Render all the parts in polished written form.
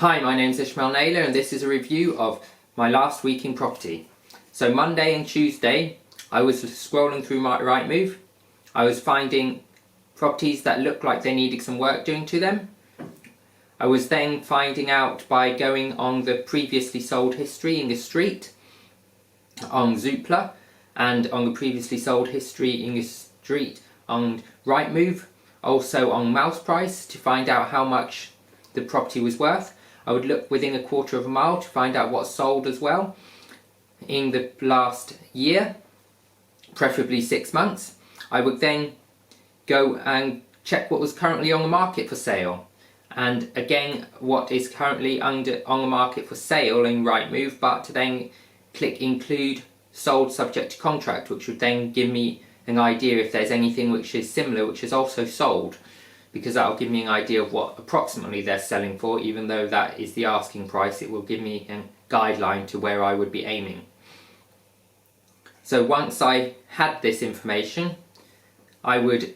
Hi, my name's Ishmael Naylor and this is a review of my last week in property. So Monday and Tuesday I was scrolling through my Rightmove. I was finding properties that looked like they needed some work doing to them. I was then finding out by going on the previously sold history in the street on Zoopla and on the previously sold history in the street on Rightmove, also on Mouse Price, to find out how much the property was worth. I would look within a quarter of a mile to find out what sold as well in the last year, preferably 6 months. I would then go and check what was currently on the market for sale, and again what is currently on the market for sale in Rightmove, but to then click include sold subject to contract, which would then give me an idea if there's anything which is similar which is also sold, because that will give me an idea of what approximately they're selling for. Even though that is the asking price, it will give me a guideline to where I would be aiming. So once I had this information, I would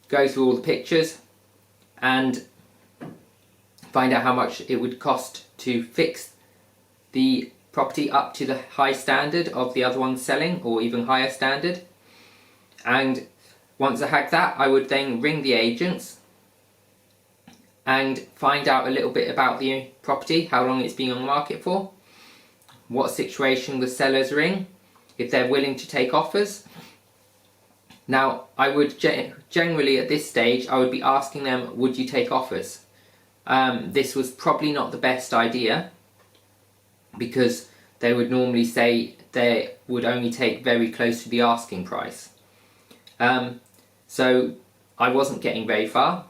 go through all the pictures and find out how much it would cost to fix the property up to the high standard of the other ones selling, or even higher standard. And once I had that, I would then ring the agents and find out a little bit about the property, how long it's been on the market for, what situation the sellers are in, if they're willing to take offers. Now, I would generally at this stage, I would be asking them, would you take offers? This was probably not the best idea, because they would normally say they would only take very close to the asking price. So I wasn't getting very far.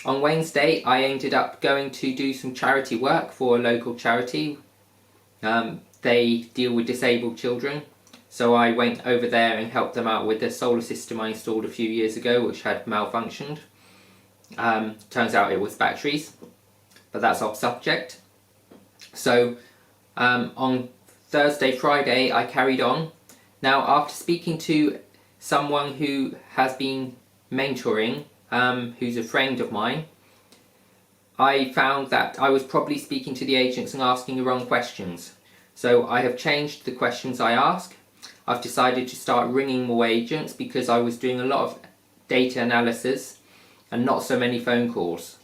On Wednesday I ended up going to do some charity work for a local charity. They deal with disabled children, so I went over there and helped them out with the solar system I installed a few years ago which had malfunctioned. Turns out it was batteries, but that's off subject. So on Thursday, Friday I carried on. Now, after speaking to someone who has been mentoring, who's a friend of mine, I found that I was probably speaking to the agents and asking the wrong questions. So I have changed the questions I ask. I've decided to start ringing more agents because I was doing a lot of data analysis and not so many phone calls.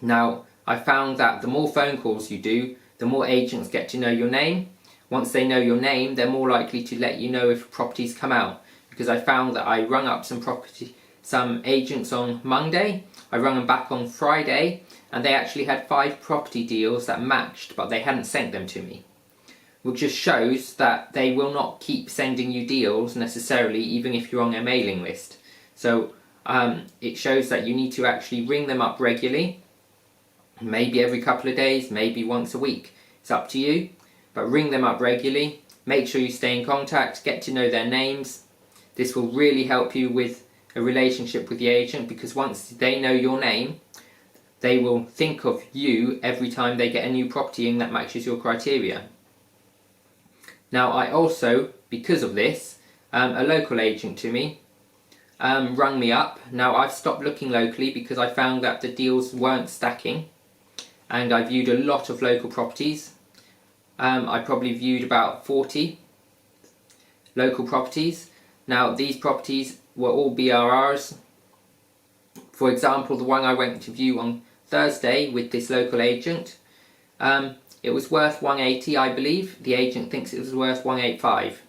Now, I found that the more phone calls you do, the more agents get to know your name. Once they know your name, they're more likely to let you know if properties come out. Because I found that I rung up some agents on Monday, I rung them back on Friday, and they actually had 5 property deals that matched, but they hadn't sent them to me. Which just shows that they will not keep sending you deals necessarily, even if you're on their mailing list. So it shows that you need to actually ring them up regularly, maybe every couple of days, maybe once a week. It's up to you, but ring them up regularly, make sure you stay in contact, get to know their names. This will really help you with a relationship with the agent, because once they know your name, they will think of you every time they get a new property in that matches your criteria. Now, I also, because of this, a local agent to me rung me up. Now, I've stopped looking locally because I found that the deals weren't stacking, and I viewed a lot of local properties. I probably viewed about 40 local properties. Now, these properties were all BRRs. For example, the one I went to view on Thursday with this local agent, it was worth 180, I believe. The agent thinks it was worth 185.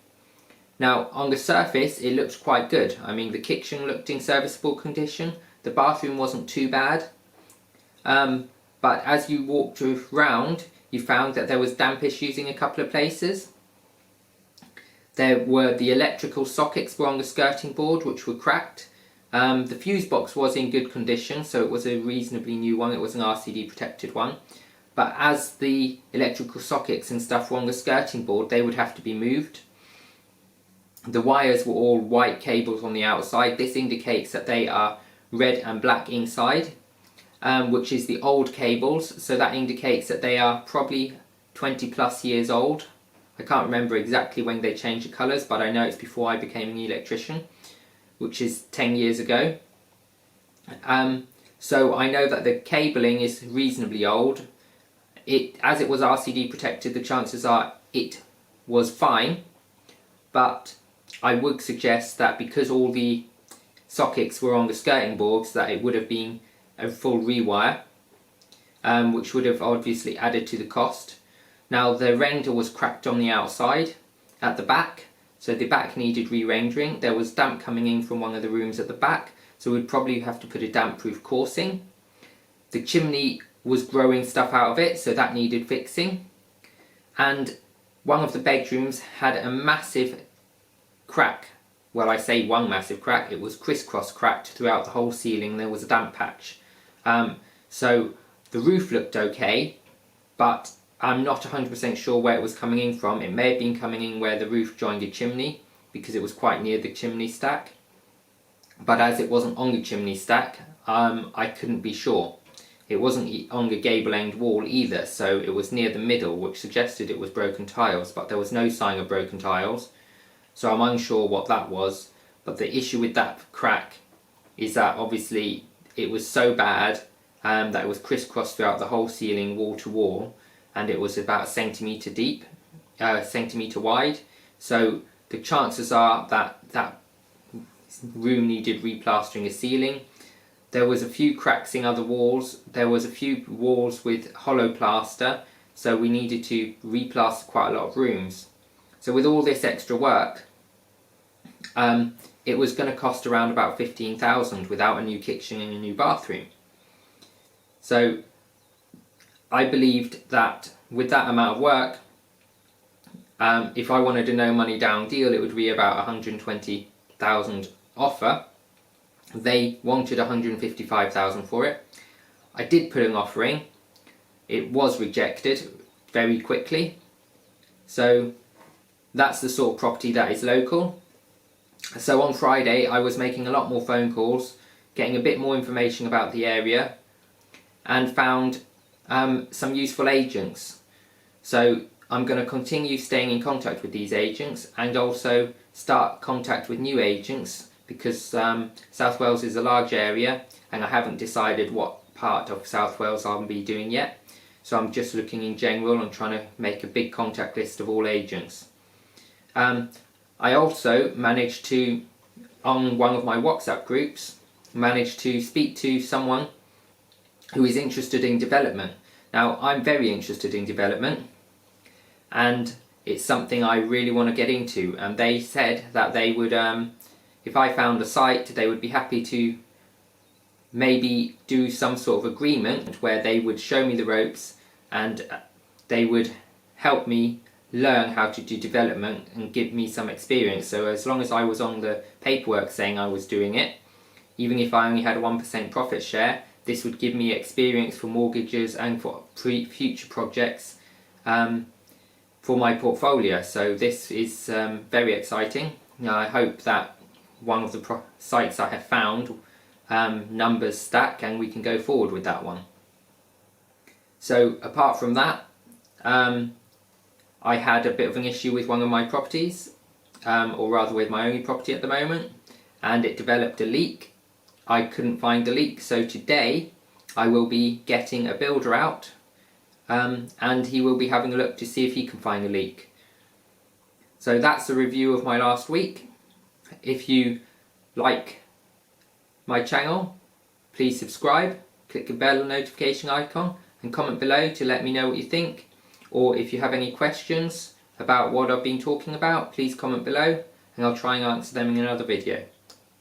Now, on the surface, it looked quite good. I mean, the kitchen looked in serviceable condition. The bathroom wasn't too bad. But as you walked around, you found that there was damp issues in a couple of places. There were the electrical sockets were on the skirting board, which were cracked. The fuse box was in good condition, so it was a reasonably new one. It was an RCD protected one. But as the electrical sockets and stuff were on the skirting board, they would have to be moved. The wires were all white cables on the outside. This indicates that they are red and black inside, which is the old cables. So that indicates that they are probably 20 plus years old. I can't remember exactly when they changed the colours, but I know it's before I became an electrician, which is 10 years ago. So I know that the cabling is reasonably old. As it was RCD protected, the chances are it was fine, but I would suggest that because all the sockets were on the skirting boards, that it would have been a full rewire, which would have obviously added to the cost. Now the render was cracked on the outside at the back, so the back needed re-rendering. There was damp coming in from one of the rooms at the back, so we'd probably have to put a damp-proof coursing. The chimney was growing stuff out of it, so that needed fixing. And one of the bedrooms had a massive crack. Well, I say one massive crack, it was crisscross cracked throughout the whole ceiling. There was a damp patch. So the roof looked okay, but I'm not 100% sure where it was coming in from. It may have been coming in where the roof joined the chimney, because it was quite near the chimney stack. But as it wasn't on the chimney stack, I couldn't be sure. It wasn't on the gable end wall either, so it was near the middle, which suggested it was broken tiles, but there was no sign of broken tiles. So I'm unsure what that was. But the issue with that crack is that obviously it was so bad that it was crisscrossed throughout the whole ceiling, wall to wall, and it was about a centimetre deep, centimetre wide. So the chances are that that room needed replastering a ceiling. There was a few cracks in other walls. There was a few walls with hollow plaster, so we needed to replaster quite a lot of rooms. So with all this extra work, it was going to cost around about 15,000 without a new kitchen and a new bathroom. So I believed that with that amount of work, if I wanted a no money down deal, it would be about 120,000 offer. They wanted 155,000 for it. I did put an offer in. It was rejected very quickly. So that's the sort of property that is local. So on Friday I was making a lot more phone calls, getting a bit more information about the area, and found some useful agents. So I'm going to continue staying in contact with these agents and also start contact with new agents, because South Wales is a large area and I haven't decided what part of South Wales I'll be doing yet. So I'm just looking in general and trying to make a big contact list of all agents. I also managed to, on one of my WhatsApp groups, managed to speak to someone who is interested in development. Now I'm very interested in development and it's something I really want to get into, and they said that they would, if I found a site, they would be happy to maybe do some sort of agreement where they would show me the ropes and they would help me learn how to do development and give me some experience. So as long as I was on the paperwork saying I was doing it, even if I only had a 1% profit share, this would give me experience for mortgages and for future projects for my portfolio. So this is very exciting. Now I hope that one of the sites I have found numbers stack and we can go forward with that one. So apart from that, I had a bit of an issue with one of my properties, or rather with my only property at the moment, and it developed a leak. I couldn't find the leak, so today I will be getting a builder out and he will be having a look to see if he can find a leak. So that's a review of my last week. If you like my channel, please subscribe, click the bell notification icon and comment below to let me know what you think. Or if you have any questions about what I've been talking about, please comment below and I'll try and answer them in another video.